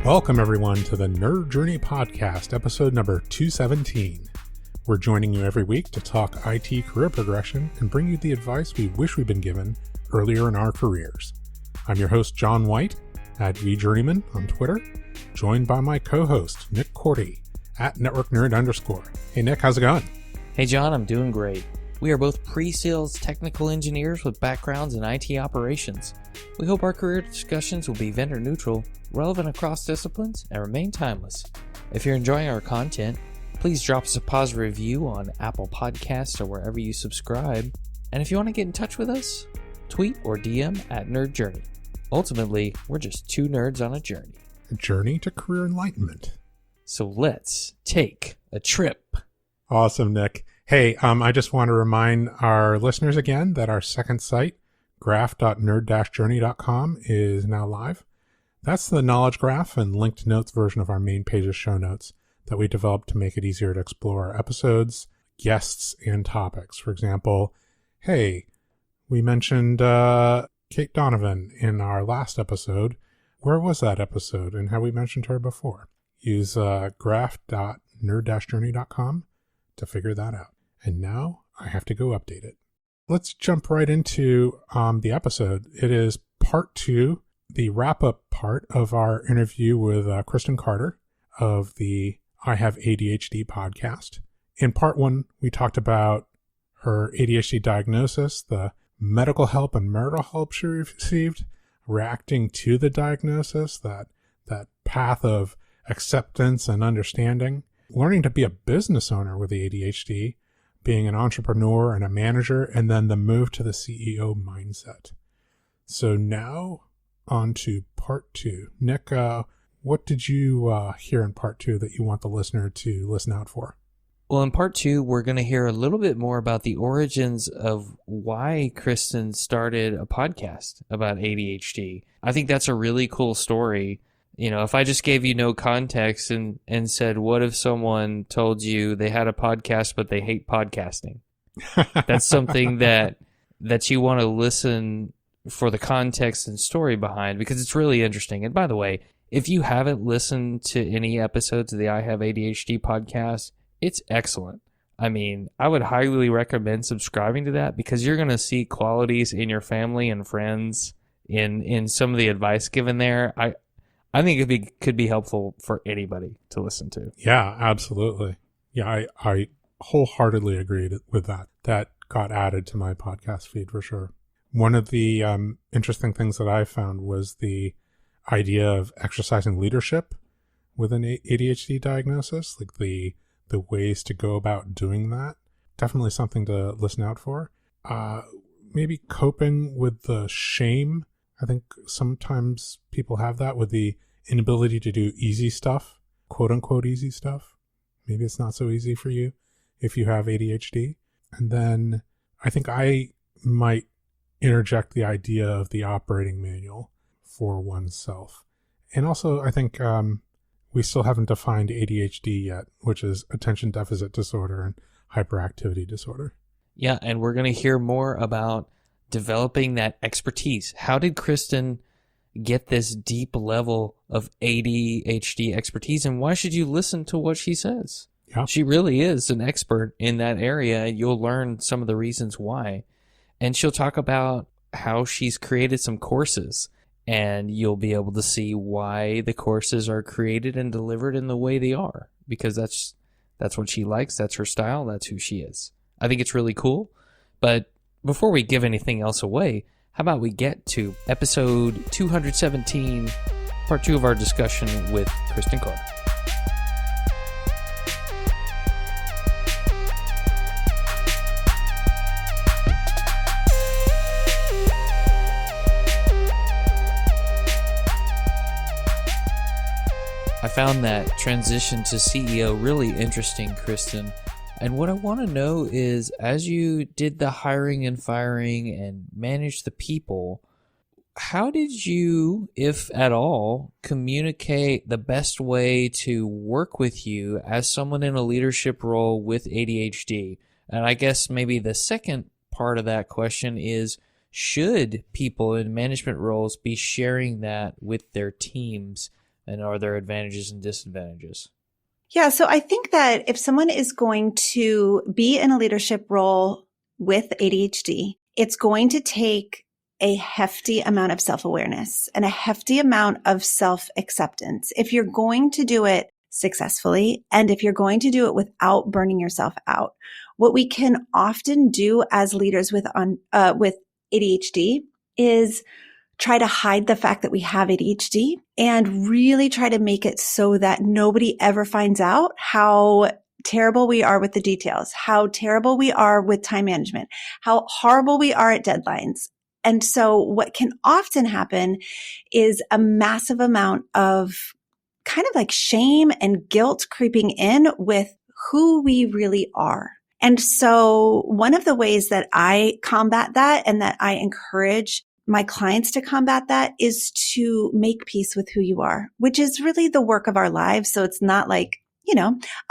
Welcome, everyone, to the Nerd Journey Podcast, episode number 217. We're joining you every week to talk IT career progression and bring you the advice we wish we'd been given earlier in our careers. I'm your host, John White, at VJourneyman on Twitter, joined by my co-host, Nick Cordy, at NetworkNerd_. Hey, Nick, how's it going? Hey, John, I'm doing great. We are both pre-sales technical engineers with backgrounds in IT operations. We hope our career discussions will be vendor neutral, relevant across disciplines, and remain timeless. If you're enjoying our content, please drop us a positive review on Apple Podcasts or wherever you subscribe. And if you want to get in touch with us, tweet or DM at Nerd Journey. Ultimately, we're just two nerds on a journey. A journey to career enlightenment. So let's take a trip. Awesome, Nick. Hey, I just want to remind our listeners again that our second site, graph.nerd-journey.com, is now live. That's the knowledge graph and linked notes version of our main page's show notes that we developed to make it easier to explore our episodes, guests, and topics. For example, hey, we mentioned Kate Donovan in our last episode. Where was that episode, and have we mentioned her before? Use graph.nerd-journey.com to figure that out. And now I have to go update it. Let's jump right into the episode. It is part 2, the wrap-up part of our interview with Kristen Carter of the I Have ADHD podcast. In part 1, we talked about her ADHD diagnosis, the medical help and marital help she received, reacting to the diagnosis, that path of acceptance and understanding, learning to be a business owner with the ADHD, being an entrepreneur and a manager, and then the move to the CEO mindset. So now on to part 2. Nick, what did you hear in part 2 that you want the listener to listen out for? Well, in part 2, we're going to hear a little bit more about the origins of why Kristen started a podcast about ADHD. I think that's a really cool story. You know, if I just gave you no context and said, what if someone told you they had a podcast, but they hate podcasting? That's something that you want to listen for the context and story behind, because it's really interesting. And by the way, if you haven't listened to any episodes of the I Have ADHD podcast, it's excellent. I mean, I would highly recommend subscribing to that, because you're going to see qualities in your family and friends in some of the advice given there. I think it could be helpful for anybody to listen to. Yeah, absolutely. Yeah, I wholeheartedly agreed with that. That got added to my podcast feed for sure. One of the interesting things that I found was the idea of exercising leadership with an ADHD diagnosis, like the ways to go about doing that. Definitely something to listen out for. Maybe coping with the shame. I think sometimes people have that with the inability to do easy stuff, quote unquote easy stuff. Maybe it's not so easy for you if you have ADHD. And then I think I might interject the idea of the operating manual for oneself. And also, I think we still haven't defined ADHD yet, which is attention deficit disorder and hyperactivity disorder. Yeah, and we're going to hear more about developing that expertise. How did Kristen get this deep level of ADHD expertise, and why should you listen to what she says? Yeah. She really is an expert in that area, and you'll learn some of the reasons why. And she'll talk about how she's created some courses, and you'll be able to see why the courses are created and delivered in the way they are, because that's what she likes, that's her style, that's who she is. I think it's really cool. But before we give anything else away, how about we get to episode 217, part 2 of our discussion with Kristen Carter. I found that transition to CEO really interesting, Kristen. And what I want to know is, as you did the hiring and firing and managed the people, how did you, if at all, communicate the best way to work with you as someone in a leadership role with ADHD? And I guess maybe the second part of that question is, should people in management roles be sharing that with their teams And are there advantages and disadvantages? Yeah. So I think that if someone is going to be in a leadership role with ADHD, it's going to take a hefty amount of self-awareness and a hefty amount of self-acceptance. If you're going to do it successfully, and if you're going to do it without burning yourself out, what we can often do as leaders with ADHD is try to hide the fact that we have ADHD and really try to make it so that nobody ever finds out how terrible we are with the details, how terrible we are with time management, how horrible we are at deadlines. And so what can often happen is a massive amount of kind of like shame and guilt creeping in with who we really are. And so one of the ways that I combat that and that I encourage my clients to combat that is to make peace with who you are, which is really the work of our lives. So it's not like,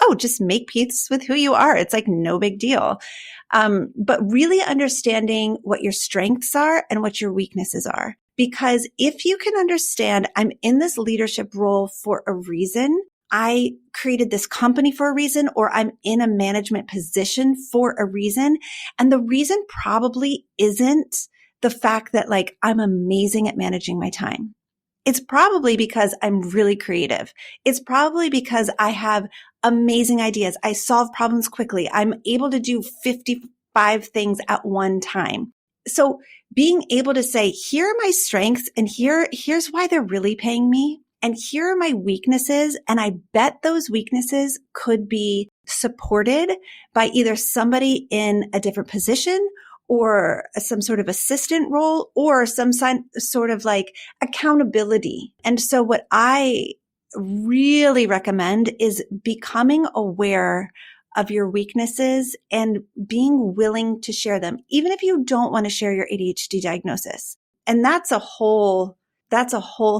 oh, just make peace with who you are. It's like no big deal. But really understanding what your strengths are and what your weaknesses are. Because if you can understand, I'm in this leadership role for a reason. I created this company for a reason, or I'm in a management position for a reason. And the reason probably isn't the fact that like I'm amazing at managing my time. It's probably because I'm really creative. It's probably because I have amazing ideas. I solve problems quickly. I'm able to do 55 things at one time. So being able to say, here are my strengths and here's why they're really paying me. And here are my weaknesses. And I bet those weaknesses could be supported by either somebody in a different position or some sort of assistant role or some sort of like accountability. And so what I really recommend is becoming aware of your weaknesses and being willing to share them, even if you don't want to share your ADHD diagnosis. And that's a whole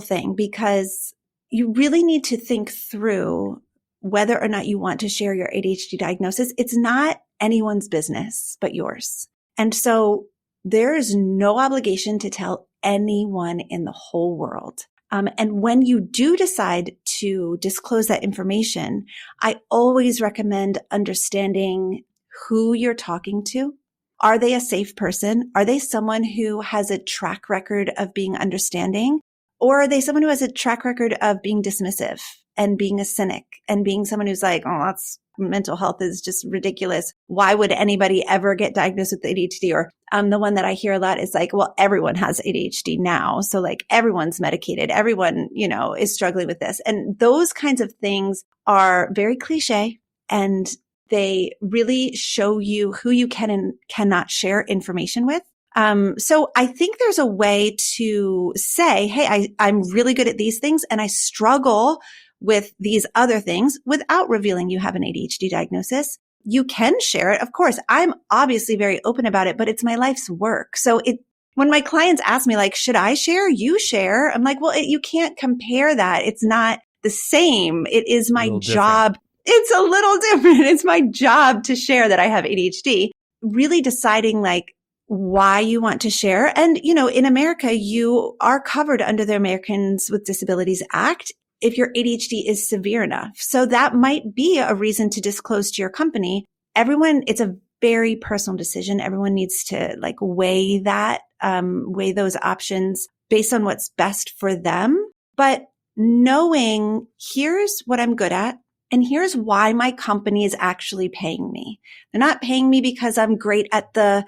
thing, because you really need to think through whether or not you want to share your ADHD diagnosis. It's not anyone's business but yours. And so there is no obligation to tell anyone in the whole world. And when you do decide to disclose that information, I always recommend understanding who you're talking to. Are they a safe person? Are they someone who has a track record of being understanding? Or are they someone who has a track record of being dismissive and being a cynic and being someone who's like, oh, mental health is just ridiculous. Why would anybody ever get diagnosed with ADHD? Or the one that I hear a lot is like, well, everyone has ADHD now. So like everyone's medicated. Everyone, is struggling with this. And those kinds of things are very cliche, and they really show you who you can and cannot share information with. So I think there's a way to say, hey, I'm really good at these things and I struggle with these other things without revealing you have an ADHD diagnosis. You can share it. Of course, I'm obviously very open about it, but it's my life's work. So when my clients ask me like, should I share? You share. I'm like, well, you can't compare that. It's not the same. It is my job. It's a little different. It's my job to share that I have ADHD. Really deciding like why you want to share. And, in America, you are covered under the Americans with Disabilities Act if your ADHD is severe enough. So that might be a reason to disclose to your company. It's a very personal decision. Everyone needs to like weigh those options based on what's best for them. But knowing here's what I'm good at, and here's why my company is actually paying me. They're not paying me because I'm great at the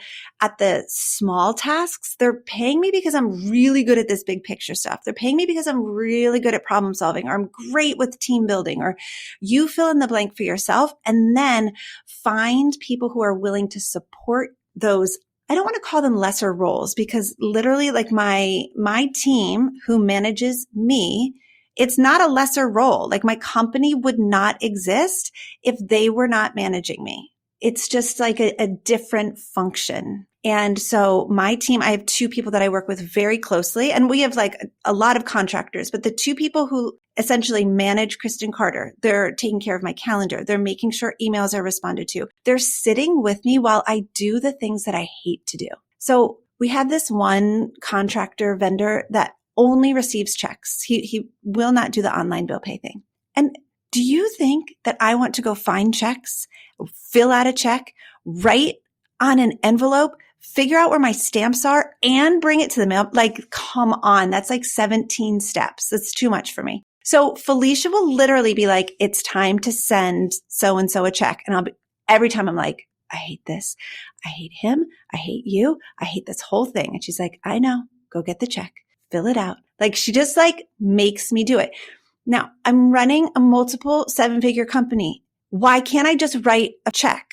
small tasks. They're paying me because I'm really good at this big picture stuff. They're paying me because I'm really good at problem solving, or I'm great with team building, or you fill in the blank for yourself, and then find people who are willing to support those. I don't want to call them lesser roles, because literally like my team who manages me, it's not a lesser role. Like my company would not exist if they were not managing me. It's just like a different function. And so my team, I have two people that I work with very closely, and we have like a lot of contractors, but the two people who essentially manage Kristen Carter, they're taking care of my calendar. They're making sure emails are responded to. They're sitting with me while I do the things that I hate to do. So we have this one contractor vendor that only receives checks. He will not do the online bill pay thing. And do you think that I want to go find checks, fill out a check, write on an envelope, figure out where my stamps are, and bring it to the mail? Like, come on. That's like 17 steps. That's too much for me. So Felicia will literally be like, it's time to send so-and-so a check. And every time I'm like, I hate this. I hate him. I hate you. I hate this whole thing. And she's like, I know. Go get the check. Fill it out. Like, she just like makes me do it. Now, I'm running a multiple 7-figure company. Why can't I just write a check?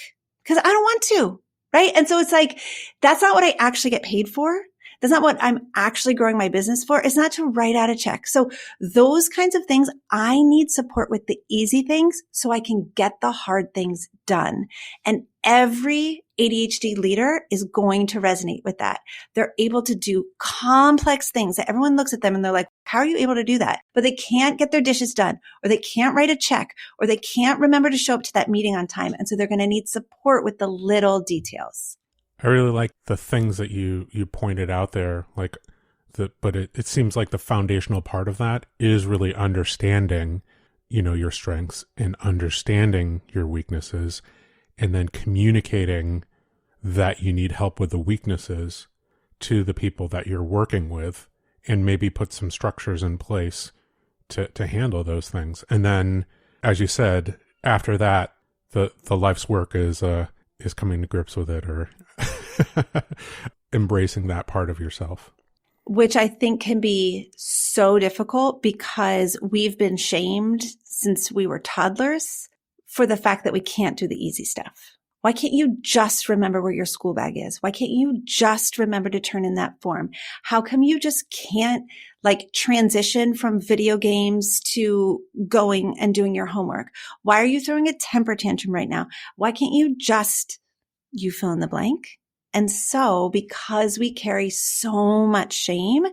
Because I don't want to, right? And so it's like, that's not what I actually get paid for. That's not what I'm actually growing my business for. It's not to write out a check. So those kinds of things, I need support with the easy things so I can get the hard things done. And every ADHD leader is going to resonate with that. They're able to do complex things that everyone looks at them and they're like, how are you able to do that? But they can't get their dishes done, or they can't write a check, or they can't remember to show up to that meeting on time. And so they're going to need support with the little details. I really like the things that you pointed out there, but it seems like the foundational part of that is really understanding, your strengths and understanding your weaknesses, and then communicating that you need help with the weaknesses to the people that you're working with, and maybe put some structures in place to handle those things. And then, as you said, after that, the life's work is coming to grips with it, or embracing that part of yourself. Which I think can be so difficult because we've been shamed since we were toddlers for the fact that we can't do the easy stuff. Why can't you just remember where your school bag is? Why can't you just remember to turn in that form? How come you just can't transition from video games to going and doing your homework? Why are you throwing a temper tantrum right now? Why can't you fill in the blank? And so because we carry so much shame,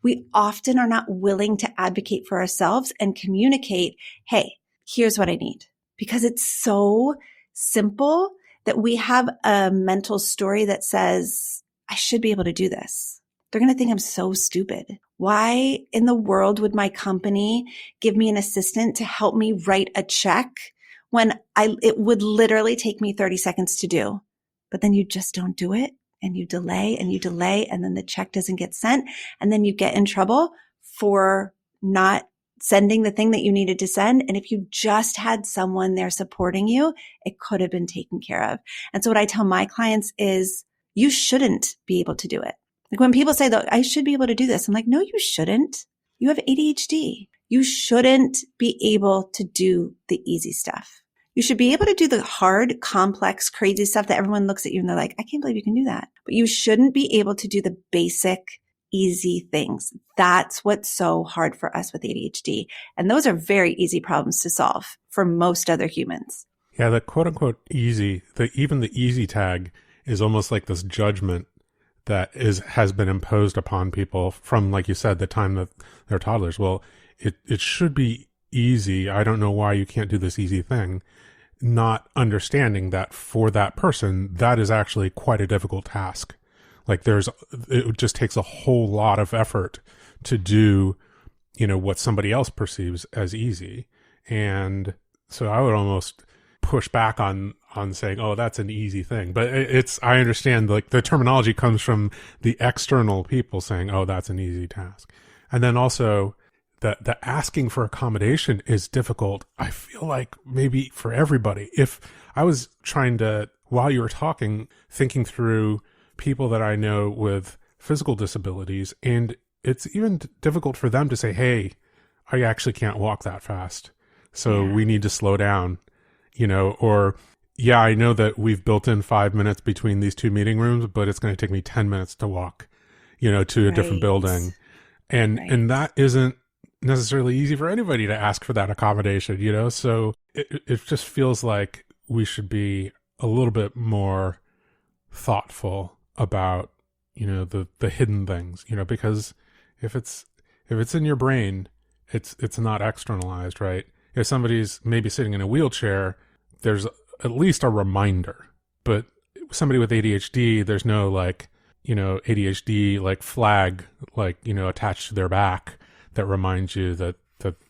we often are not willing to advocate for ourselves and communicate, hey, here's what I need. Because it's so simple that we have a mental story that says, I should be able to do this. They're going to think I'm so stupid. Why in the world would my company give me an assistant to help me write a check when it would literally take me 30 seconds to do? But then you just don't do it, and you delay and you delay, and then the check doesn't get sent, and then you get in trouble for not sending the thing that you needed to send. And if you just had someone there supporting you, it could have been taken care of. And so what I tell my clients is, you shouldn't be able to do it. Like when people say, though, I should be able to do this, I'm like, no, you shouldn't. You have ADHD. You shouldn't be able to do the easy stuff. You should be able to do the hard, complex, crazy stuff that everyone looks at you and they're like, I can't believe you can do that. But you shouldn't be able to do the basic, easy things. That's what's so hard for us with ADHD. And those are very easy problems to solve for most other humans. Yeah, the quote unquote easy, even the easy tag is almost like this judgment that has been imposed upon people from, like you said, the time that they're toddlers. Well, it should be easy. I don't know why you can't do this easy thing. Not understanding that for that person, that is actually quite a difficult task. Like it just takes a whole lot of effort to do, what somebody else perceives as easy. And so I would almost push back on saying, oh, that's an easy thing. But I understand the terminology comes from the external people saying, oh, that's an easy task. And then also the asking for accommodation is difficult. I feel like maybe for everybody. If I was trying to, while you were talking, thinking through people that I know with physical disabilities, and it's even difficult for them to say, hey, I actually can't walk that fast, so we need to slow down, or yeah, I know that we've built in 5 minutes between these two meeting rooms, but it's going to take me 10 minutes to walk, to a different building. And that isn't necessarily easy for anybody to ask for that accommodation, so it just feels like we should be a little bit more thoughtful about, the hidden things, because if it's in your brain, it's not externalized, right? If somebody's maybe sitting in a wheelchair, there's at least a reminder, but somebody with ADHD, there's no ADHD like flag, like, attached to their back that reminds you that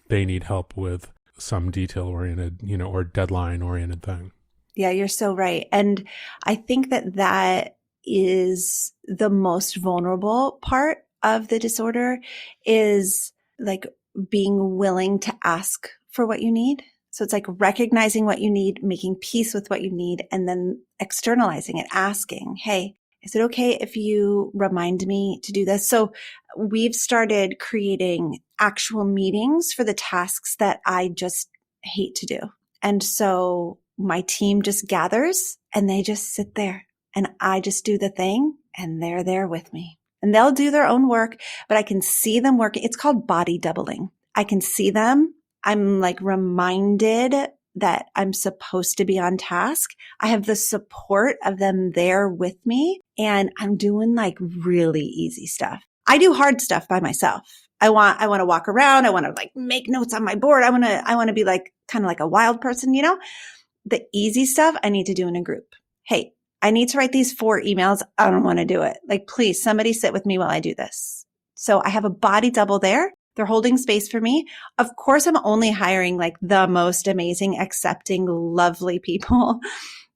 they need help with some detail oriented, or deadline oriented thing. Yeah, you're so right. And I think that is the most vulnerable part of the disorder, is like being willing to ask for what you need. So it's like recognizing what you need, making peace with what you need, and then externalizing it, asking, hey, is it okay if you remind me to do this? So we've started creating actual meetings for the tasks that I just hate to do. And so my team just gathers and they just sit there and I just do the thing and they're there with me. And they'll do their own work, but I can see them working. It's called body doubling. I can see them. I'm like reminded that I'm supposed to be on task. I have the support of them there with me, and I'm doing like really easy stuff. I do hard stuff by myself. I want to walk around. I want to like make notes on my board. I want to be like kind of like a wild person, The easy stuff I need to do in a group. Hey, I need to write these 4 emails. I don't want to do it. Like, please, somebody sit with me while I do this. So I have a body double there. They're holding space for me. Of course, I'm only hiring like the most amazing, accepting, lovely people.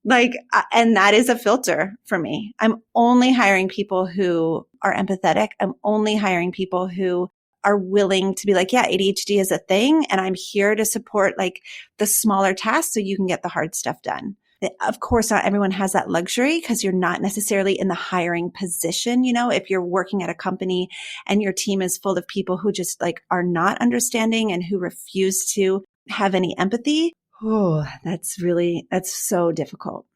And that is a filter for me. I'm only hiring people who are empathetic. I'm only hiring people who are willing to be like, yeah, ADHD is a thing. And I'm here to support like the smaller tasks so you can get the hard stuff done. Of course, not everyone has that luxury because you're not necessarily in the hiring position. If you're working at a company and your team is full of people who just like are not understanding and who refuse to have any empathy. Oh, that's so difficult.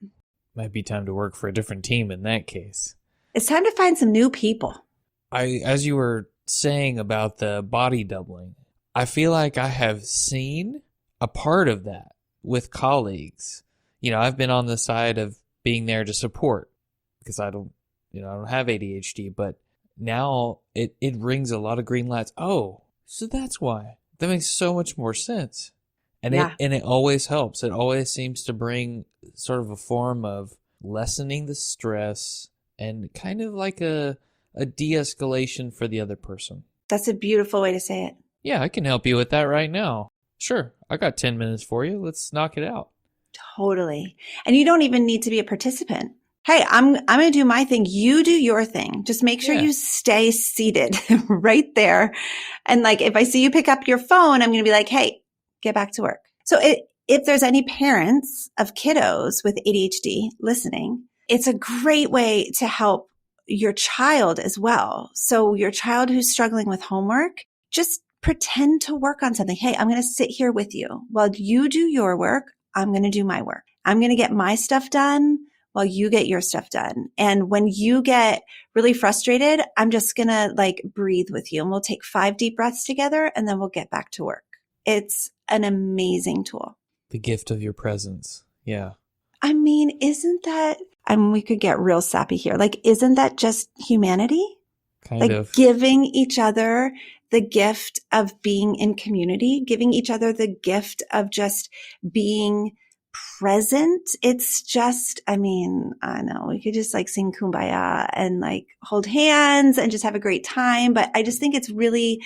Might be time to work for a different team in that case. It's time to find some new people. As you were saying about the body doubling, I feel like I have seen a part of that with colleagues. I've been on the side of being there to support because I don't have ADHD, but now it rings a lot of green lights. Oh, so that's why. That makes so much more sense. And it always helps. It always seems to bring sort of a form of lessening the stress and kind of like a de-escalation for the other person. That's a beautiful way to say it. Yeah, I can help you with that right now. Sure, I got 10 minutes for you. Let's knock it out. Totally. And you don't even need to be a participant. Hey, I'm going to do my thing. You do your thing. Just make sure you stay seated right there. And like, if I see you pick up your phone, I'm going to be like, hey, get back to work. So if there's any parents of kiddos with ADHD listening, it's a great way to help your child as well. So your child who's struggling with homework, just pretend to work on something. Hey, I'm going to sit here with you while you do your work. I'm going to do my work. I'm going to get my stuff done while you get your stuff done. And when you get really frustrated, I'm just going to like breathe with you and we'll take 5 deep breaths together and then we'll get back to work. It's an amazing tool. The gift of your presence. Yeah. I mean, we could get real sappy here. Like, isn't that just humanity? Kind of. Giving each other the gift of being in community, giving each other the gift of just being present. It's just, I know we could just like sing Kumbaya and like hold hands and just have a great time. But I just think it's really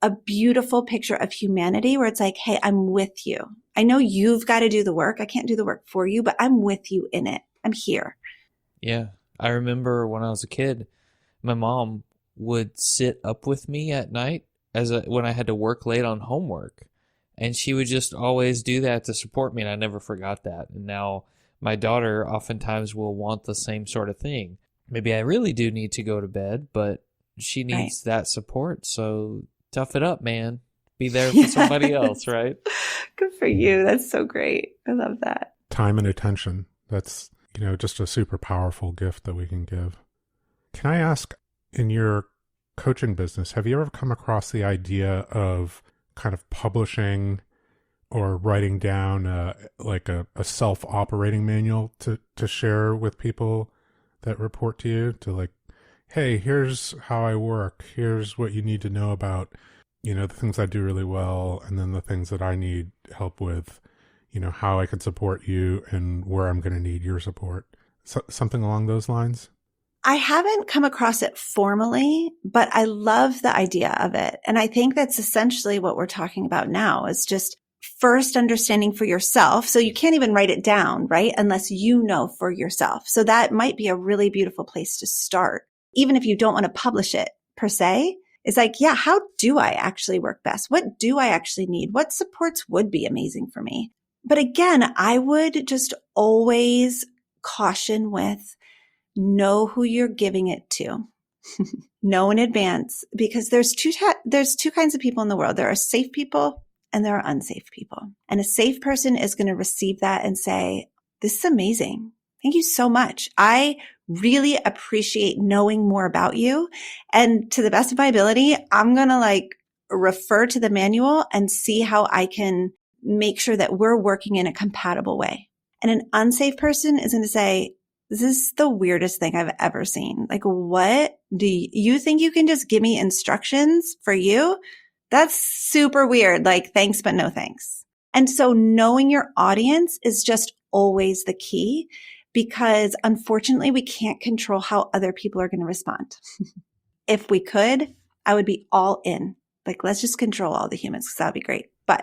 a beautiful picture of humanity where it's like, hey, I'm with you. I know you've got to do the work. I can't do the work for you, but I'm with you in it. I'm here. Yeah. I remember when I was a kid, my mom would sit up with me at night when I had to work late on homework. And she would just always do that to support me. And I never forgot that. And now my daughter oftentimes will want the same sort of thing. Maybe I really do need to go to bed, but she needs that support. So tough it up, man. Be there for somebody else, right? Good for you. That's so great. I love that. Time and attention. That's, just a super powerful gift that we can give. Can I ask, in your coaching business, have you ever come across the idea of kind of publishing or writing down a self-operating manual to share with people that report to you, to like, hey, here's how I work. Here's what you need to know about, the things I do really well. And then the things that I need help with, how I can support you and where I'm going to need your support. So, something along those lines. I haven't come across it formally, but I love the idea of it. And I think that's essentially what we're talking about now is just first understanding for yourself. So you can't even write it down, right? Unless you know for yourself. So that might be a really beautiful place to start. Even if you don't want to publish it per se, it's like, yeah, how do I actually work best? What do I actually need? What supports would be amazing for me? But again, I would just always caution with know who you're giving it to. Know in advance, because there's two kinds of people in the world. There are safe people and there are unsafe people. And a safe person is going to receive that and say, this is amazing. Thank you so much. I really appreciate knowing more about you. And to the best of my ability, I'm going to refer to the manual and see how I can make sure that we're working in a compatible way. And an unsafe person is going to say, this is the weirdest thing I've ever seen. What do you think you can just give me instructions for you? That's super weird. Thanks, but no thanks. And so knowing your audience is just always the key, because unfortunately we can't control how other people are going to respond. If we could, I would be all in. Let's just control all the humans, because that would be great. But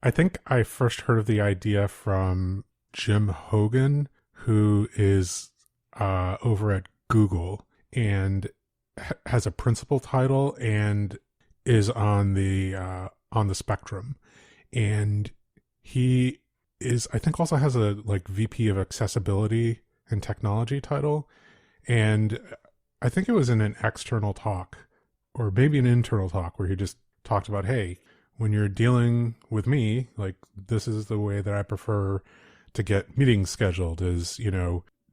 I think I first heard of the idea from Jim Hogan, who is over at Google and has a principal title and is on the spectrum. And he is, I think, also has a VP of accessibility and technology title. And I think it was in an external talk or maybe an internal talk where he just talked about, hey, when you're dealing with me, this is the way that I prefer to get meetings scheduled is,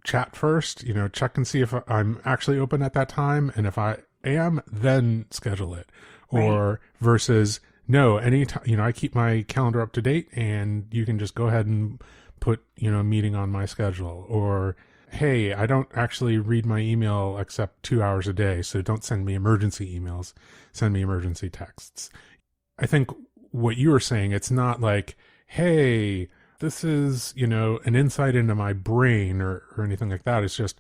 chat first, check and see if I'm actually open at that time. And if I am, then schedule it. Right. Or versus, no, anytime, I keep my calendar up to date and you can just go ahead and put, a meeting on my schedule. Or, hey, I don't actually read my email except 2 hours a day. So don't send me emergency emails, send me emergency texts. I think what you were saying, it's not hey, this is, an insight into my brain or anything like that. It's just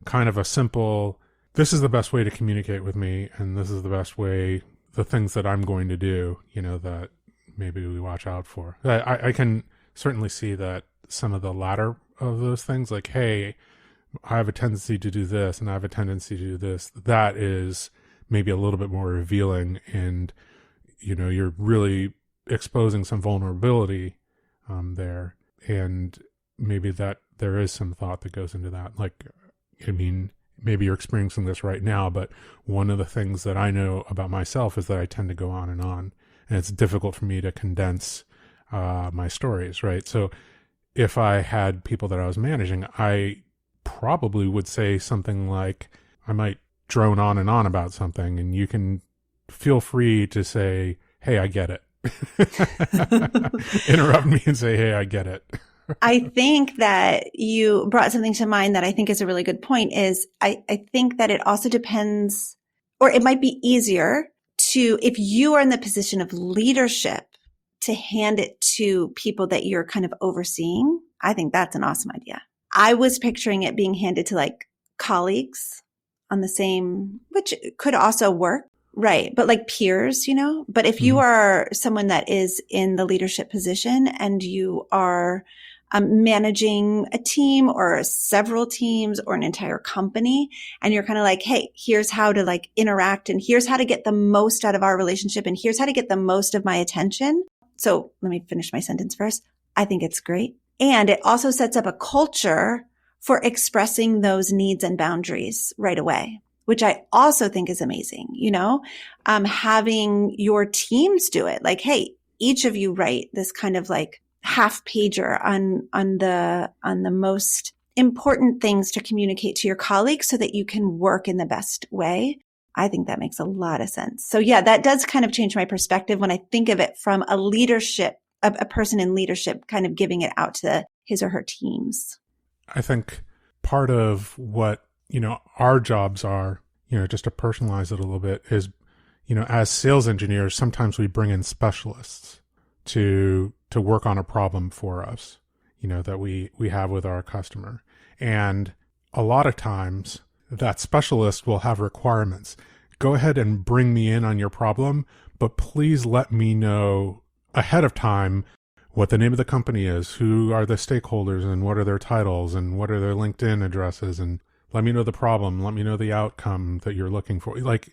kind of a simple, this is the best way to communicate with me. And this is the best way, the things that I'm going to do, that maybe we watch out for. I can certainly see that some of the latter of those things, hey, I have a tendency to do this and I have a tendency to do this. That is maybe a little bit more revealing and, you're really exposing some vulnerability there. And maybe that there is some thought that goes into that. Maybe you're experiencing this right now, but one of the things that I know about myself is that I tend to go on. And it's difficult for me to condense my stories, right? So if I had people that I was managing, I probably would say something like, I might drone on and on about something, and you can feel free to say, hey, I get it. Interrupt me and say, hey, I get it. I think that you brought something to mind that I think is a really good point is I think that it also depends, or it might be easier to, if you are in the position of leadership, to hand it to people that you're kind of overseeing. I think that's an awesome idea. I was picturing it being handed to colleagues on the same, which could also work. Right. But peers, but if you are someone that is in the leadership position and you are managing a team or several teams or an entire company, and you're kind of hey, here's how to interact and here's how to get the most out of our relationship and here's how to get the most of my attention. So let me finish my sentence first. I think it's great. And it also sets up a culture for expressing those needs and boundaries right away, which I also think is amazing. Having your teams do it. Hey, each of you write this kind of half pager on the most important things to communicate to your colleagues so that you can work in the best way. I think that makes a lot of sense. So yeah, that does kind of change my perspective when I think of it from a leadership, a person in leadership kind of giving it out to his or her teams. I think part of what, our jobs are, just to personalize it a little bit is, as sales engineers, sometimes we bring in specialists to work on a problem for us, that we have with our customer. And a lot of times that specialist will have requirements. Go ahead and bring me in on your problem, but please let me know ahead of time what the name of the company is, who are the stakeholders, and what are their titles, and what are their LinkedIn addresses, and let me know the problem, let me know the outcome that you're looking for. Like,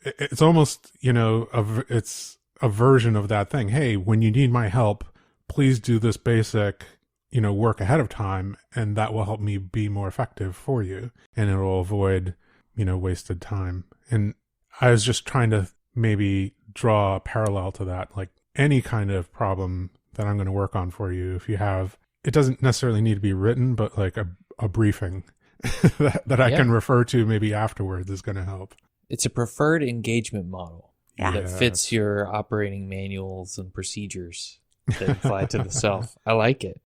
it's almost, it's a version of that thing. Hey, when you need my help, please do this basic, work ahead of time, and that will help me be more effective for you, and it will avoid, wasted time. And I was just trying to maybe draw a parallel to that, like any kind of problem that I'm going to work on for you. If you have, it doesn't necessarily need to be written, but like a briefing that I can refer to maybe afterwards is going to help. It's a preferred engagement model that Yes. fits your operating manuals and procedures that apply to the self. I like it.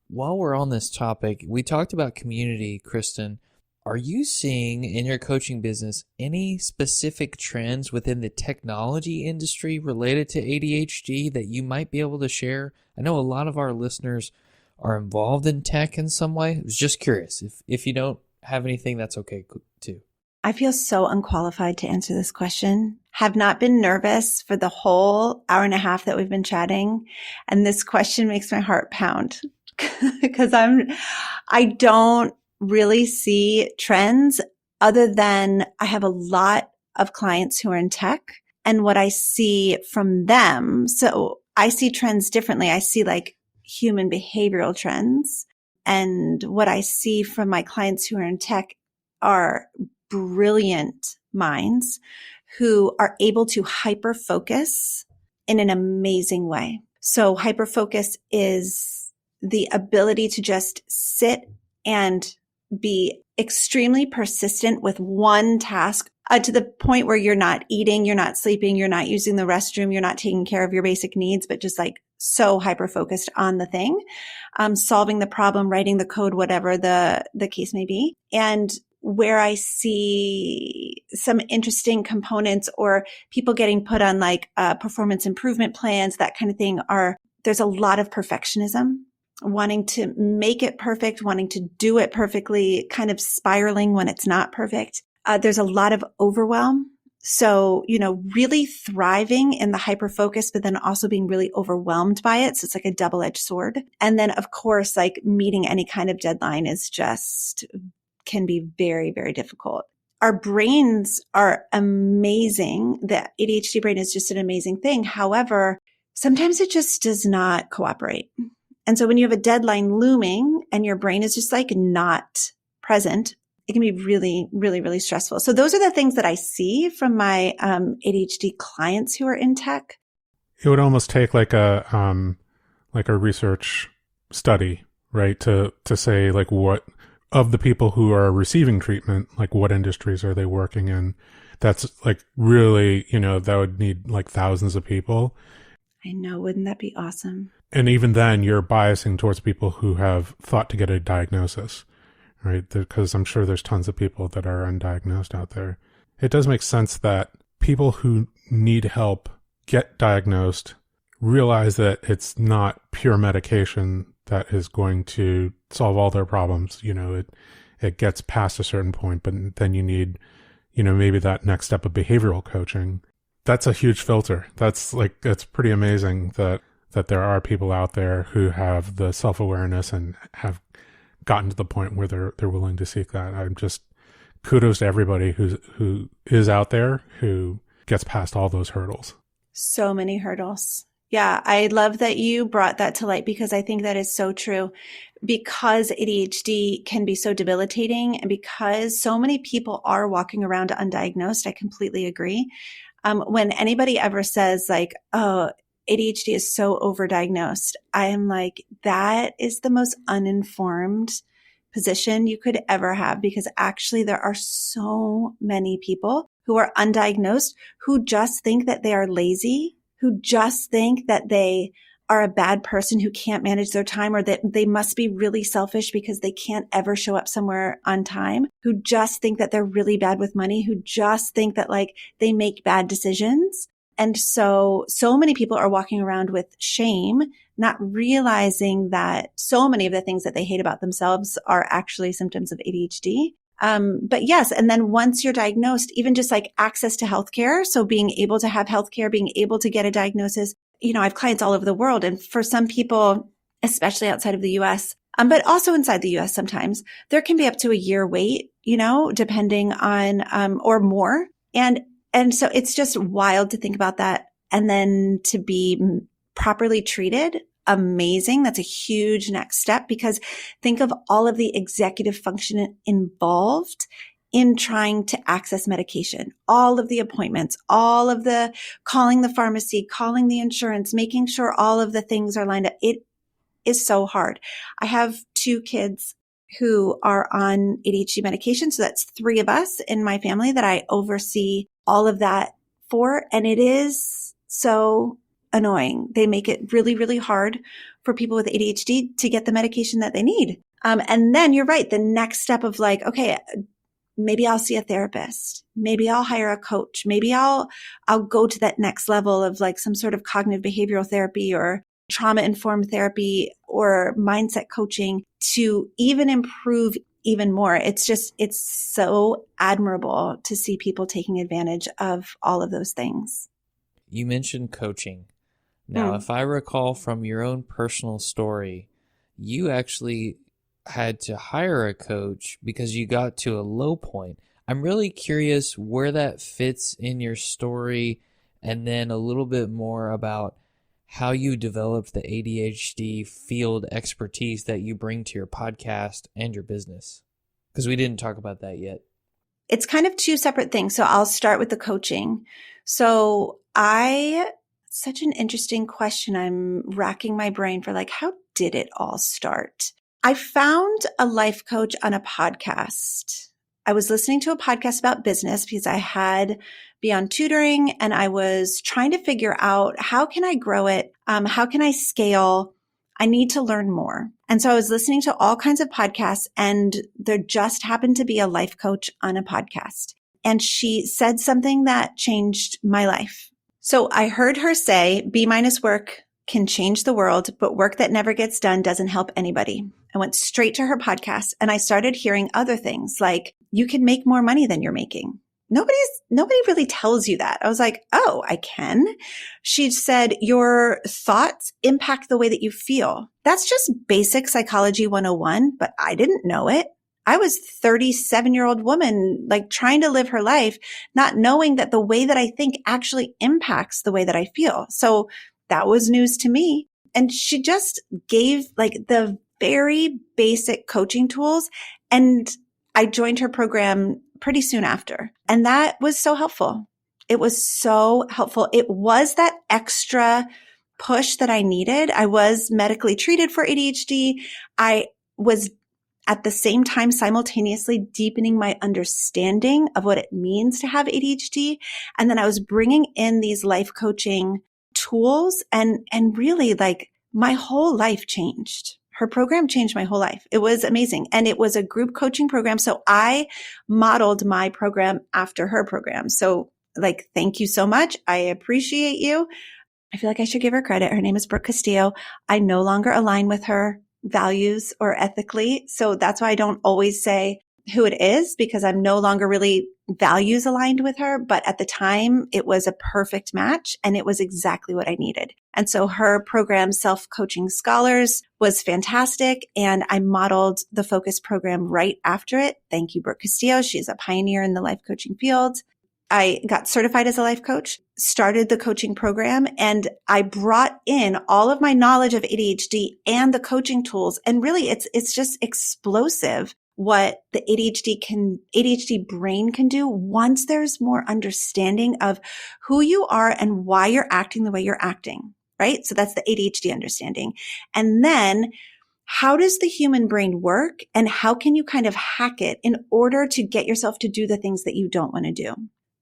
While we're on this topic, we talked about community, Kristen. Are you seeing in your coaching business any specific trends within the technology industry related to ADHD that you might be able to share? I know a lot of our listeners are involved in tech in some way. I was just curious. If you don't have anything, that's okay too. I feel so unqualified to answer this question. Have not been nervous for the whole hour and a half that we've been chatting. And this question makes my heart pound because I don't really see trends other than I have a lot of clients who are in tech and what I see from them. So I see trends differently. I see like human behavioral trends, and what I see from my clients who are in tech are brilliant minds who are able to hyper focus in an amazing way. So hyper focus is the ability to just sit and be extremely persistent with one task to the point where you're not eating, you're not sleeping, you're not using the restroom, you're not taking care of your basic needs, but just like so hyper focused on the thing, solving the problem, writing the code, whatever the case may be. And where I see some interesting components or people getting put on like performance improvement plans, that kind of thing, there's a lot of perfectionism, wanting to make it perfect, wanting to do it perfectly, kind of spiraling when it's not perfect. There's a lot of overwhelm. So, really thriving in the hyper focus, but then also being really overwhelmed by it. So it's like a double-edged sword. And then of course, like meeting any kind of deadline can be very, very difficult. Our brains are amazing. The ADHD brain is just an amazing thing. However, sometimes it just does not cooperate. And so when you have a deadline looming and your brain is just like not present, it can be really, really, really stressful. So those are the things that I see from my ADHD clients who are in tech. It would almost take like a research study, right? To say like what of the people who are receiving treatment, like what industries are they working in? That's like really, that would need like thousands of people. I know. Wouldn't that be awesome? And even then you're biasing towards people who have thought to get a diagnosis, right? Because I'm sure there's tons of people that are undiagnosed out there. It does make sense that people who need help get diagnosed, realize that it's not pure medication that is going to solve all their problems. It gets past a certain point, but then you need, maybe that next step of behavioral coaching. That's a huge filter. That's pretty amazing that there are people out there who have the self-awareness and have gotten to the point where they're willing to seek that. I'm just kudos to everybody who is out there who gets past all those hurdles. So many hurdles. Yeah, I love that you brought that to light because I think that is so true. Because ADHD can be so debilitating and because so many people are walking around undiagnosed, I completely agree. When anybody ever says like, oh, ADHD is so overdiagnosed, I am like, that is the most uninformed position you could ever have because actually there are so many people who are undiagnosed who just think that they are lazy, who just think that they are a bad person who can't manage their time or that they must be really selfish because they can't ever show up somewhere on time, who just think that they're really bad with money, who just think that like they make bad decisions. And so many people are walking around with shame, not realizing that so many of the things that they hate about themselves are actually symptoms of ADHD. But yes, and then once you're diagnosed, even just like access to healthcare. So being able to have healthcare, being able to get a diagnosis, I have clients all over the world. And for some people, especially outside of the US, but also inside the US sometimes, there can be up to a year wait, depending on, or more. And so it's just wild to think about that. And then to be properly treated, amazing. That's a huge next step, because think of all of the executive function involved in trying to access medication, all of the appointments, all of the calling the pharmacy, calling the insurance, making sure all of the things are lined up. It is so hard. I have 2 kids who are on ADHD medication. So that's 3 of us in my family that I oversee all of that for. And it is so annoying. They make it really, really hard for people with ADHD to get the medication that they need. And then you're right. The next step of like, okay, maybe I'll see a therapist. Maybe I'll hire a coach. Maybe I'll go to that next level of like some sort of cognitive behavioral therapy or trauma-informed therapy or mindset coaching to even improve even more. It's so admirable to see people taking advantage of all of those things. You mentioned coaching. Now, if I recall from your own personal story, you actually had to hire a coach because you got to a low point. I'm really curious where that fits in your story, and then a little bit more about how you developed the ADHD field expertise that you bring to your podcast and your business, because we didn't talk about that yet. It's kind of 2 separate things. So I'll start with the coaching. So such an interesting question. I'm racking my brain for like, how did it all start? I found a life coach on a podcast. I was listening to a podcast about business because I had Beyond Tutoring and I was trying to figure out how can I grow it? How can I scale? I need to learn more. And so I was listening to all kinds of podcasts, and there just happened to be a life coach on a podcast. And she said something that changed my life. So I heard her say, B- work can change the world, but work that never gets done doesn't help anybody. I went straight to her podcast and I started hearing other things like, you can make more money than you're making. Nobody really tells you that. I was like, oh, I can. She said, your thoughts impact the way that you feel. That's just basic psychology 101, but I didn't know it. I was 37-year-old woman, like trying to live her life, not knowing that the way that I think actually impacts the way that I feel. So that was news to me. And she just gave like the very basic coaching tools. And I joined her program pretty soon after. And that was so helpful. It was so helpful. It was that extra push that I needed. I was medically treated for ADHD. I was at the same time simultaneously deepening my understanding of what it means to have ADHD. And then I was bringing in these life coaching tools, and really like my whole life changed. Her program changed my whole life. It was amazing. And it was a group coaching program. So I modeled my program after her program. So like, thank you so much. I appreciate you. I feel like I should give her credit. Her name is Brooke Castillo. I no longer align with her values or ethically. So that's why I don't always say who it is, because I'm no longer really values aligned with her. But at the time, it was a perfect match and it was exactly what I needed. And so her program, Self-Coaching Scholars, was fantastic. And I modeled the Focus program right after it. Thank you, Brooke Castillo. She's a pioneer in the life coaching field. I got certified as a life coach, started the coaching program, and I brought in all of my knowledge of ADHD and the coaching tools. And really, it's just explosive what the ADHD brain can do once there's more understanding of who you are and why you're acting the way you're acting, right? So that's the ADHD understanding. And then how does the human brain work, and how can you kind of hack it in order to get yourself to do the things that you don't want to do?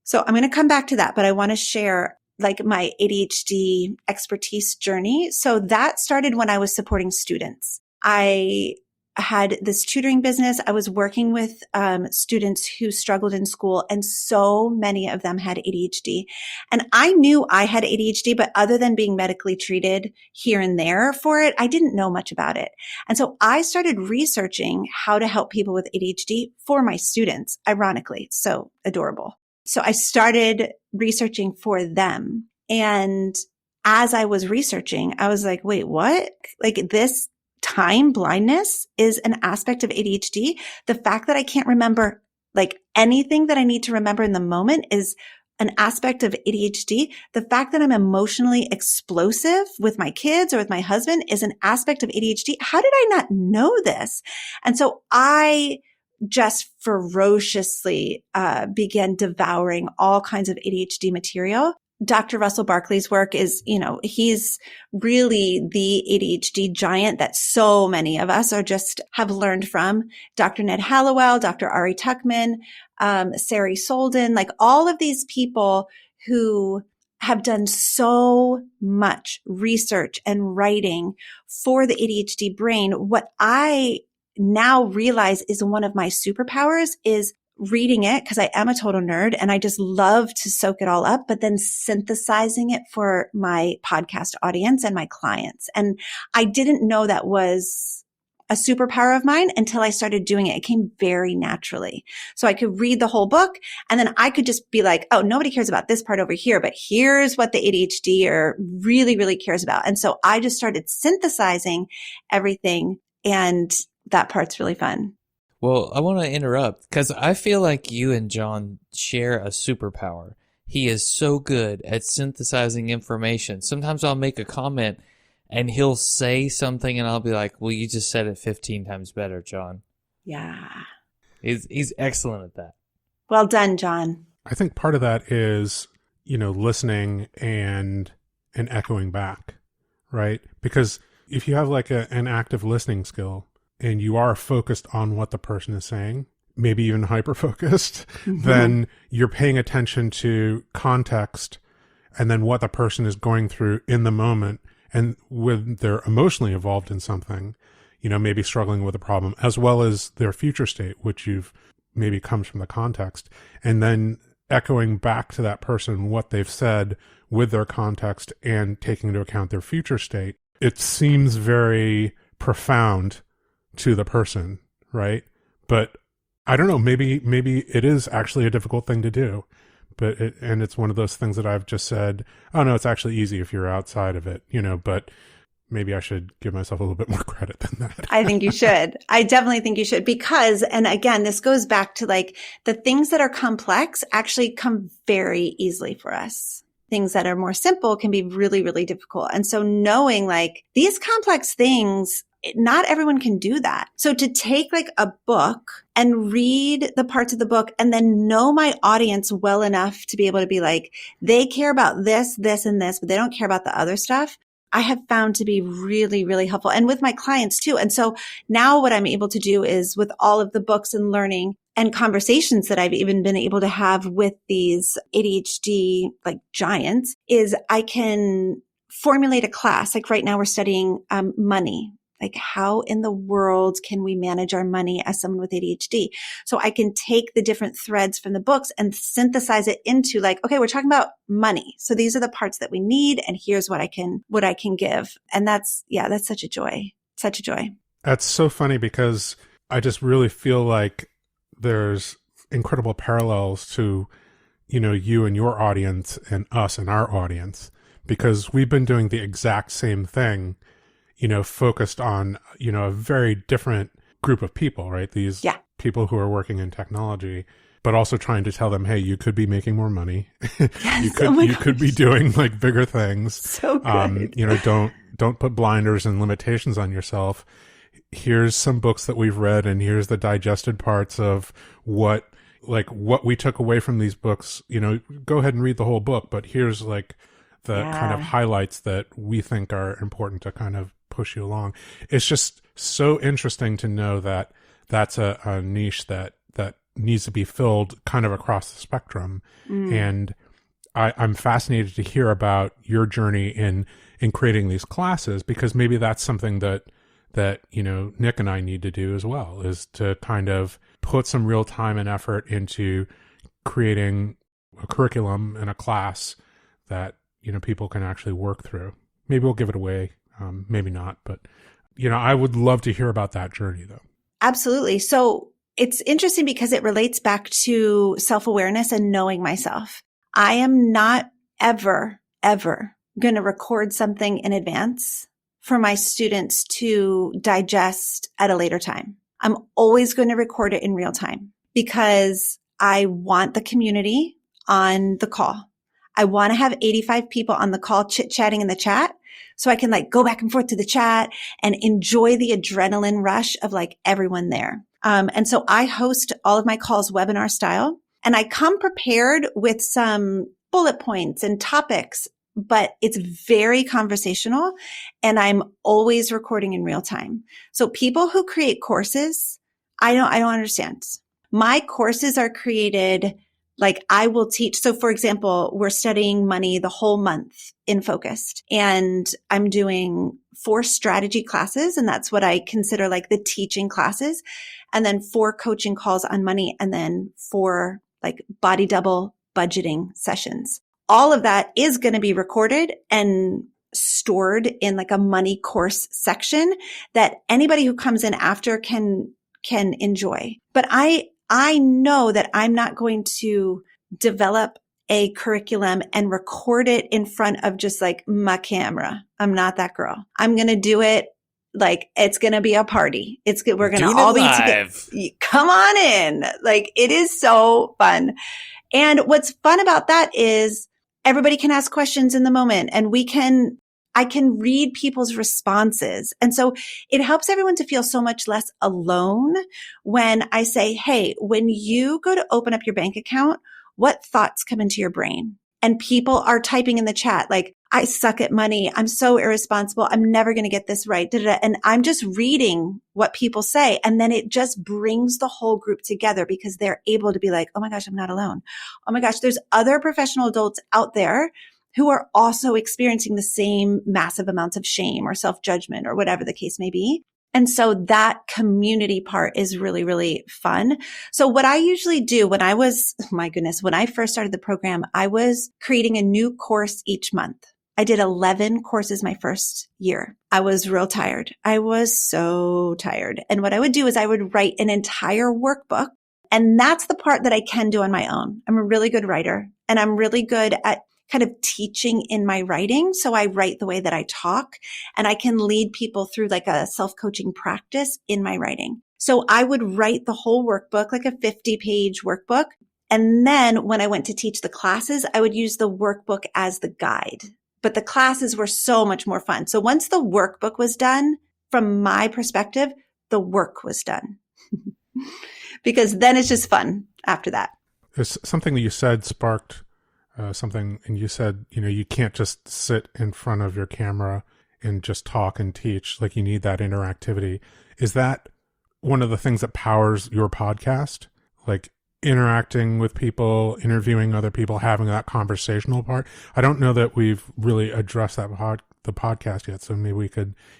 So I'm going to come back to that, but I want to share like my ADHD expertise journey. So that started when I was supporting students. I had this tutoring business. I was working with students who struggled in school, and so many of them had ADHD. And I knew I had ADHD, but other than being medically treated here and there for it, I didn't know much about it. And so I started researching how to help people with ADHD for my students. Ironically, it's so adorable. So I started researching for them. And as I was researching, I was like, wait, what? Like, this time blindness is an aspect of ADHD. The fact that I can't remember like anything that I need to remember in the moment is an aspect of ADHD. The fact that I'm emotionally explosive with my kids or with my husband is an aspect of ADHD. How did I not know this? And so I just ferociously began devouring all kinds of ADHD material. Dr. Russell Barkley's work is, he's really the ADHD giant that so many of us have learned from. Dr. Ned Hallowell, Dr. Ari Tuckman, Sari Solden, like all of these people who have done so much research and writing for the ADHD brain. What I now realize is one of my superpowers is reading it, because I am a total nerd and I just love to soak it all up, but then synthesizing it for my podcast audience and my clients. And I didn't know that was a superpower of mine until I started doing it. It came very naturally. So I could read the whole book and then I could just be like, oh, nobody cares about this part over here, but here's what the ADHDer really, really cares about. And so I just started synthesizing everything, and that part's really fun. Well, I want to interrupt because I feel like you and John share a superpower. He is so good at synthesizing information. Sometimes I'll make a comment and he'll say something and I'll be like, well, you just said it 15 times better, John. Yeah. He's excellent at that. Well done, John. I think part of that is, listening and echoing back, right? Because if you have like an active listening skill, and you are focused on what the person is saying, maybe even hyper-focused, then you're paying attention to context and then what the person is going through in the moment. And when they're emotionally involved in something, maybe struggling with a problem, as well as their future state, which maybe comes from the context. And then echoing back to that person what they've said with their context and taking into account their future state. It seems very profound to the person, right? But I don't know, maybe it is actually a difficult thing to do, but it's one of those things that I've just said, oh no, it's actually easy if you're outside of it, but maybe I should give myself a little bit more credit than that. I think you should. I definitely think you should, because, and again, this goes back to like the things that are complex actually come very easily for us. Things that are more simple can be really, really difficult. And so knowing like these complex things, not everyone can do that. So to take like a book and read the parts of the book and then know my audience well enough to be able to be like, they care about this, this, and this, but they don't care about the other stuff, I have found to be really, really helpful. And with my clients too. And so now what I'm able to do is with all of the books and learning and conversations that I've even been able to have with these ADHD like giants is I can formulate a class. Like right now we're studying money. Like how in the world can we manage our money as someone with ADHD? So I can take the different threads from the books and synthesize it into like, okay, we're talking about money. So these are the parts that we need. And here's what I can give. And that's such a joy. Such a joy. That's so funny because I just really feel like there's incredible parallels to, you and your audience and us and our audience, because we've been doing the exact same thing, focused on, a very different group of people, right? These people who are working in technology, but also trying to tell them, hey, you could be making more money. Yes, you could be doing like bigger things. So good. Don't put blinders and limitations on yourself. Here's some books that we've read, and here's the digested parts of what we took away from these books. Go ahead and read the whole book, but here's like the kind of highlights that we think are important to kind of push you along. It's just so interesting to know that that's a niche that needs to be filled kind of across the spectrum. And I'm fascinated to hear about your journey in creating these classes, because maybe that's something that that, Nick and I need to do as well, is to kind of put some real time and effort into creating a curriculum and a class that, people can actually work through. Maybe we'll give it away. Maybe not. But, I would love to hear about that journey, though. Absolutely. So it's interesting because it relates back to self-awareness and knowing myself. I am not ever going to record something in advance for my students to digest at a later time. I'm always going to record it in real time because I want the community on the call. I want to have 85 people on the call chit-chatting in the chat so I can go back and forth to the chat and enjoy the adrenaline rush of everyone there. And so I host all of my calls webinar style, and I come prepared with some bullet points and topics, but it's very conversational, and I'm always recording in real time. So people who create courses, I don't understand. My courses are created I will teach. So for example, we're studying money the whole month in Focused, and I'm doing 4 strategy classes. And that's what I consider the teaching classes. And then 4 coaching calls on money, and then 4 body double budgeting sessions. All of that is going to be recorded and stored in a money course section that anybody who comes in after can enjoy. But I know that I'm not going to develop a curriculum and record it in front of just my camera. I'm not that girl. I'm going to do it it's going to be a party. We're going to all be together. Come on in. It is so fun. And what's fun about that is everybody can ask questions in the moment, and I can read people's responses. And so it helps everyone to feel so much less alone when I say, hey, when you go to open up your bank account, what thoughts come into your brain? And people are typing in the chat, I suck at money. I'm so irresponsible. I'm never going to get this right. And I'm just reading what people say. And then it just brings the whole group together because they're able to be oh my gosh, I'm not alone. Oh my gosh, there's other professional adults out there who are also experiencing the same massive amounts of shame or self-judgment or whatever the case may be. And so that community part is really, really fun. So what I usually do when I first started the program, I was creating a new course each month. I did 11 courses my first year. I was real tired. I was so tired. And what I would do is I would write an entire workbook. And that's the part that I can do on my own. I'm a really good writer, and I'm really good at kind of teaching in my writing. So I write the way that I talk, and I can lead people through a self-coaching practice in my writing. So I would write the whole workbook, a 50-page workbook. And then when I went to teach the classes, I would use the workbook as the guide. But the classes were so much more fun. So once the workbook was done, from my perspective, the work was done. Because then it's just fun after that. There's something that you said sparked something, and you said, you can't just sit in front of your camera and just talk and teach. You need that interactivity. Is that one of the things that powers your podcast? Interacting with people, interviewing other people, having that conversational part? I don't know that we've really addressed that the podcast yet. So maybe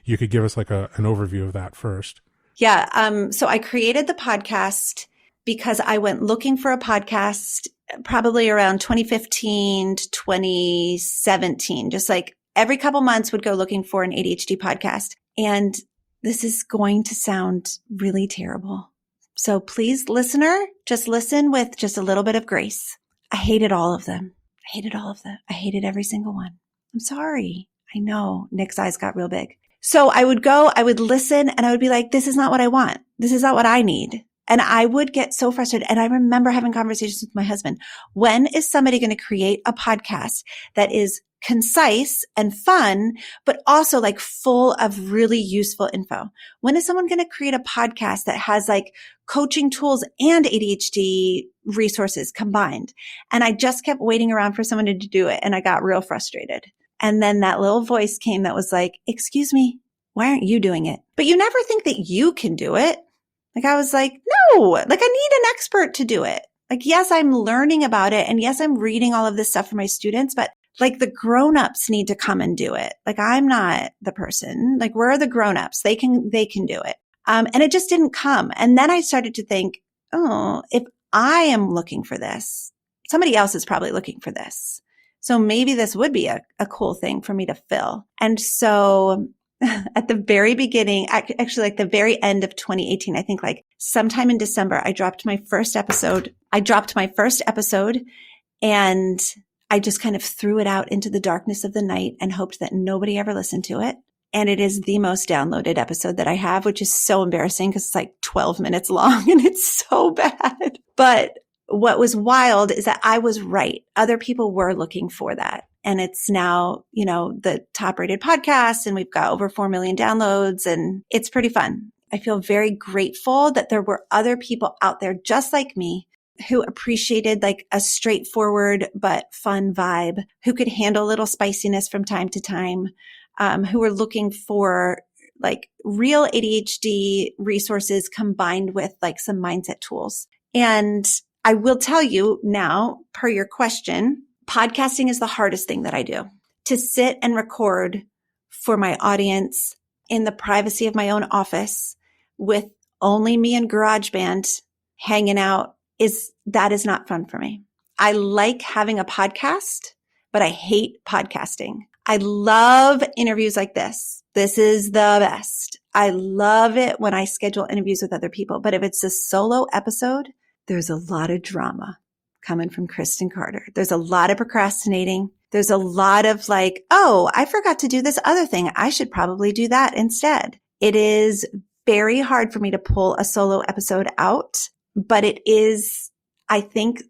you could give us an overview of that first. Yeah. So I created the podcast because I went looking for a podcast probably around 2015 to 2017, just every couple months would go looking for an ADHD podcast. And this is going to sound really terrible. So please, listener, just listen with just a little bit of grace. I hated all of them. I hated every single one. I'm sorry. I know Nick's eyes got real big. So I would listen, and I would be this is not what I want. This is not what I need. And I would get so frustrated. And I remember having conversations with my husband. When is somebody going to create a podcast that is concise and fun, but also full of really useful info? When is someone going to create a podcast that has coaching tools and ADHD resources combined? And I just kept waiting around for someone to do it. And I got real frustrated. And then that little voice came that was excuse me, why aren't you doing it? But you never think that you can do it. I was no, I need an expert to do it. Yes, I'm learning about it. And yes, I'm reading all of this stuff for my students, but Like the grown-ups need to come and do it. Like I'm not the person. Like where are the grown-ups? They can do it. And it just didn't come. And then I started to think, oh, if I am looking for this, somebody else is probably looking for this. So maybe this would be a cool thing for me to fill. And so at the very beginning, actually like the very end of 2018, I think like sometime in December, I dropped my first episode and I just kind of threw it out into the darkness of the night and hoped that nobody ever listened to it. And it is the most downloaded episode that I have, which is so embarrassing because it's like 12 minutes long and it's so bad. But what was wild is that I was right. Other people were looking for that. And it's now, the top rated podcast and we've got over 4 million downloads and it's pretty fun. I feel very grateful that there were other people out there just like me who appreciated like a straightforward but fun vibe, who could handle a little spiciness from time to time, who were looking for like real ADHD resources combined with like some mindset tools. And I will tell you now, per your question, podcasting is the hardest thing that I do. To sit and record for my audience in the privacy of my own office with only me and GarageBand hanging out is not fun for me. I like having a podcast, but I hate podcasting. I love interviews like this. This is the best. I love it when I schedule interviews with other people, but if it's a solo episode, there's a lot of drama coming from Kristen Carter. There's a lot of procrastinating. There's a lot of like, oh, I forgot to do this other thing. I should probably do that instead. It is very hard for me to pull a solo episode out, but it is, I think,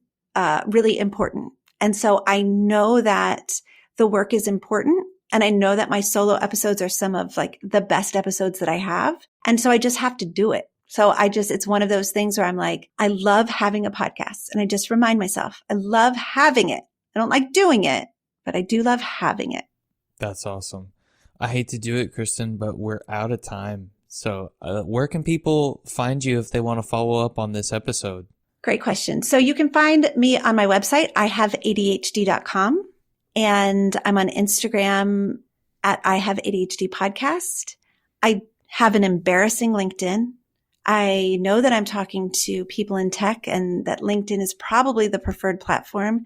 really important. And so I know that the work is important. And I know that my solo episodes are some of like the best episodes that I have. And so I just have to do it. So it's one of those things where I'm like, I love having a podcast. And I just remind myself, I love having it. I don't like doing it, but I do love having it. That's awesome. I hate to do it, Kristen, but we're out of time. So where can people find you if they want to follow up on this episode? Great question. So you can find me on my website, ihaveadhd.com. And I'm on Instagram at ihaveadhd podcast. I have an embarrassing LinkedIn. I know that I'm talking to people in tech and that LinkedIn is probably the preferred platform.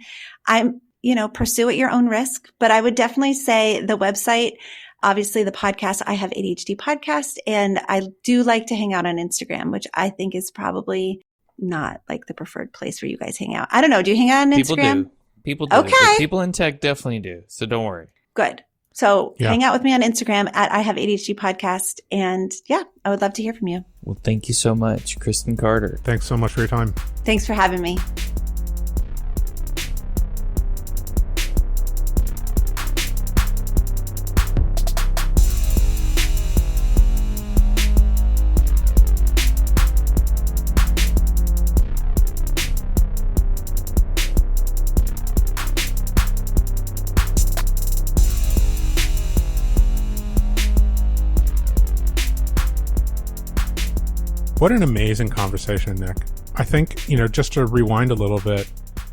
Pursue at your own risk, but I would definitely say the website, obviously the podcast, I Have ADHD podcast. And I do like to hang out on Instagram, which I think is probably not like the preferred place where you guys hang out. I don't know. Do you hang out on Instagram? People do. Okay. People in tech definitely do. So don't worry. Good. So hang out with me on Instagram at I Have ADHD podcast. And yeah, I would love to hear from you. Well, thank you so much, Kristen Carter. Thanks so much for your time. Thanks for having me. What an amazing conversation, Nick. I think, just to rewind a little bit,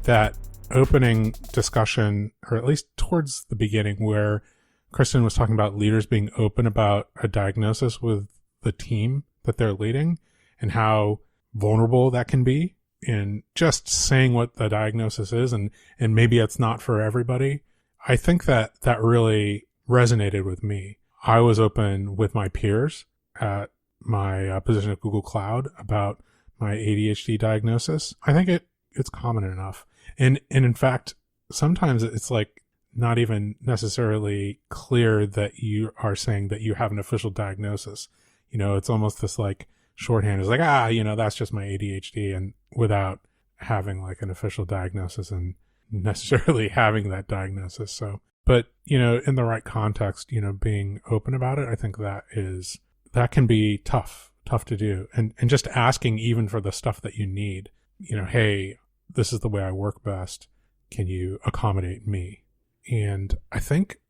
that opening discussion, or at least towards the beginning, where Kristen was talking about leaders being open about a diagnosis with the team that they're leading and how vulnerable that can be in just saying what the diagnosis is, and maybe it's not for everybody. I think that really resonated with me. I was open with my peers at my position at Google Cloud about my ADHD diagnosis. I think it's common enough. And in fact, sometimes it's like not even necessarily clear that you are saying that you have an official diagnosis. It's almost this like shorthand is like, that's just my ADHD, and without having like an official diagnosis and necessarily having that diagnosis. So, but, in the right context, being open about it, I think that can be tough to do. And just asking even for the stuff that you need, hey, this is the way I work best. Can you accommodate me? And I think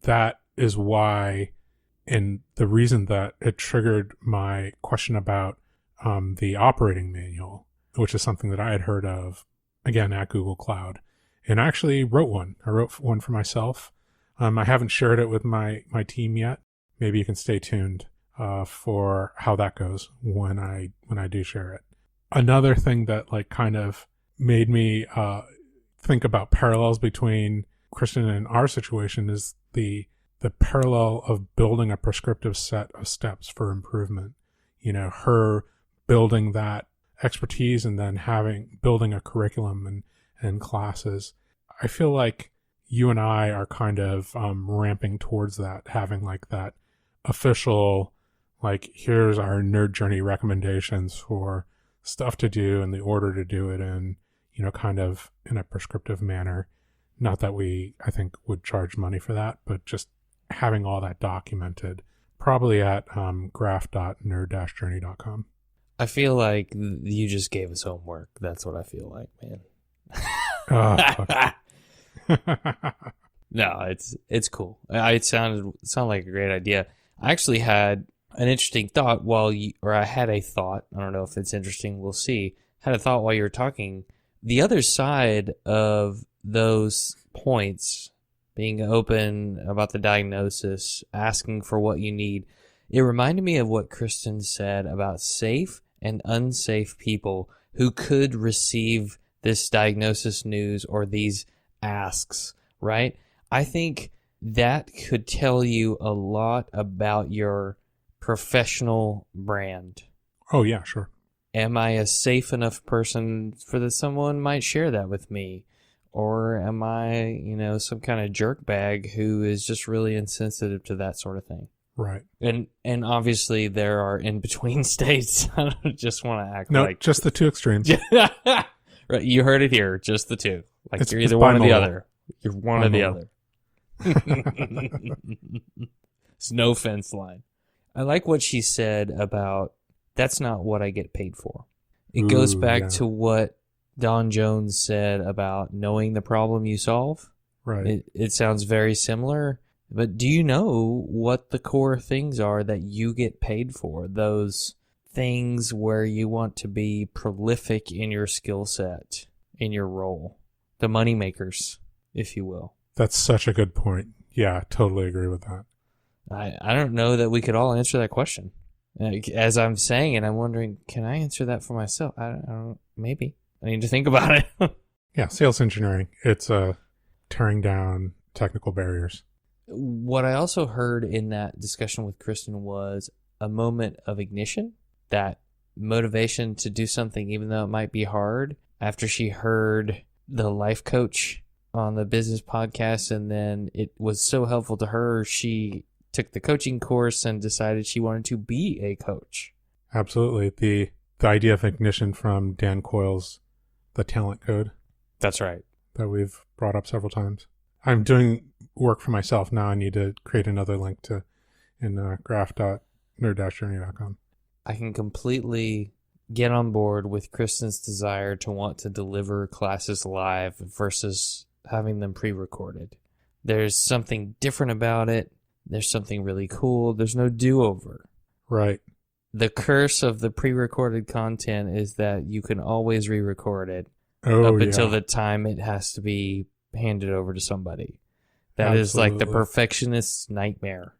that is why, and the reason that it triggered my question about the operating manual, which is something that I had heard of, again, at Google Cloud, and I actually wrote one. I wrote one for myself. I haven't shared it with my team yet. Maybe you can stay tuned for how that goes when I do share it. Another thing that like kind of made me think about parallels between Kristen and our situation is the parallel of building a prescriptive set of steps for improvement. You know, her building that expertise and then building a curriculum and classes. I feel like you and I are kind of ramping towards that, having like that official, like, here's our nerd journey recommendations for stuff to do and the order to do it in, you know, kind of in a prescriptive manner. Not that I think, would charge money for that, but just having all that documented, probably at graph.nerd-journey.com. I feel like you just gave us homework. That's what I feel like, man. No, it's cool. It sounded like a great idea. I actually had an interesting thought I had a thought. I don't know if it's interesting. We'll see. Had a thought while you were talking. The other side of those points, being open about the diagnosis, asking for what you need, it reminded me of what Kristen said about safe and unsafe people who could receive this diagnosis news or these asks, right? I think that could tell you a lot about your professional brand. Oh, yeah, sure. Am I a safe enough person for that someone might share that with me? Or am I, some kind of jerkbag who is just really insensitive to that sort of thing? Right. And obviously there are in-between states. I don't just want to act like... No, just the two extremes. Right, you heard it here, just the two. Like you're either one or the other. You're one or the other. It's no fence line. I like what she said about that's not what I get paid for. It goes back to what Don Jones said about knowing the problem you solve. Right. It sounds very similar, but do you know what the core things are that you get paid for? Those things where you want to be prolific in your skill set, in your role. The money makers, if you will. That's such a good point. Yeah, totally agree with that. I don't know that we could all answer that question. As I'm saying it, I'm wondering, can I answer that for myself? I don't maybe. I need to think about it. Yeah, sales engineering. It's tearing down technical barriers. What I also heard in that discussion with Kristen was a moment of ignition, that motivation to do something even though it might be hard. After she heard the life coach on the business podcast, and then it was so helpful to her, she took the coaching course and decided she wanted to be a coach. Absolutely. The idea of ignition from Dan Coyle's The Talent Code. That's right. That we've brought up several times. I'm doing work for myself now. I need to create another link in graph.nerd-journey.com. I can completely get on board with Kristen's desire to want to deliver classes live versus having them pre-recorded. There's something different about it. There's something really cool. There's no do-over. Right. The curse of the pre-recorded content is that you can always re-record it up until the time it has to be handed over to somebody. That Absolutely. is like the perfectionist's nightmare.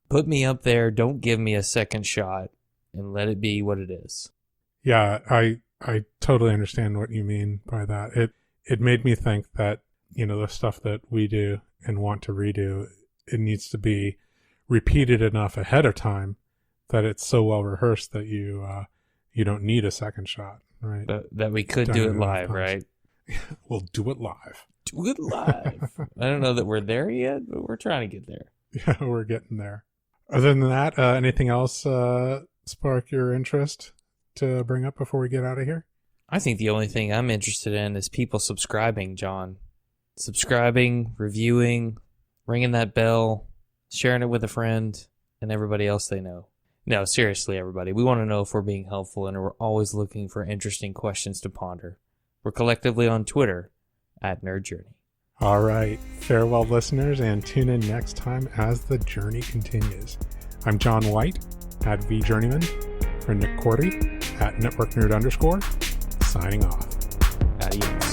Put me up there. Don't give me a second shot and let it be what it is. Yeah, I totally understand what you mean by that. It made me think that, the stuff that we do and want to redo, it needs to be repeated enough ahead of time that it's so well rehearsed that you don't need a second shot, right? That we could do it live, right? We'll do it live. Do it live. I don't know that we're there yet, but we're trying to get there. Yeah, we're getting there. Other than that, anything else spark your interest to bring up before we get out of here? I think the only thing I'm interested in is people subscribing, John. Subscribing, reviewing, ringing that bell, sharing it with a friend, and everybody else they know. No, seriously, everybody. We want to know if we're being helpful, and we're always looking for interesting questions to ponder. We're collectively on Twitter at Nerd Journey. All right. Farewell, listeners, and tune in next time as the journey continues. I'm John White at VJourneyman, for Nick Cordy at NetworkNerd_, signing off. Adios.